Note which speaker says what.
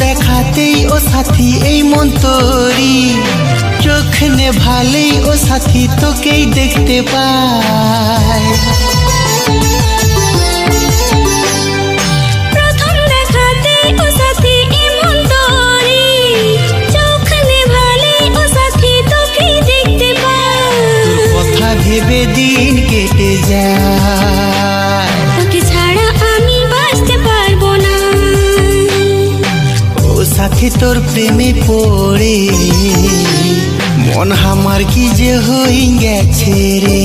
Speaker 1: দেখাতেই ও সাথী এই মন তোরি, চোখ নেভালেই ও সাথী তোকেই দেখতে পায়।
Speaker 2: প্রথম দেখাতেই ও সাথী এই মন তোরি, চোখ নেভালেই ও সাথী তোকেই দেখতে পায়।
Speaker 1: তোর কথা ভেবে দিন কেটে যায়,
Speaker 2: তোকে ছাড়া আমি বাঁচতে পারবো না।
Speaker 1: ও সাথী তোর প্রেমে পড়ে মন আমার কি যে হয়ে গেছে রে।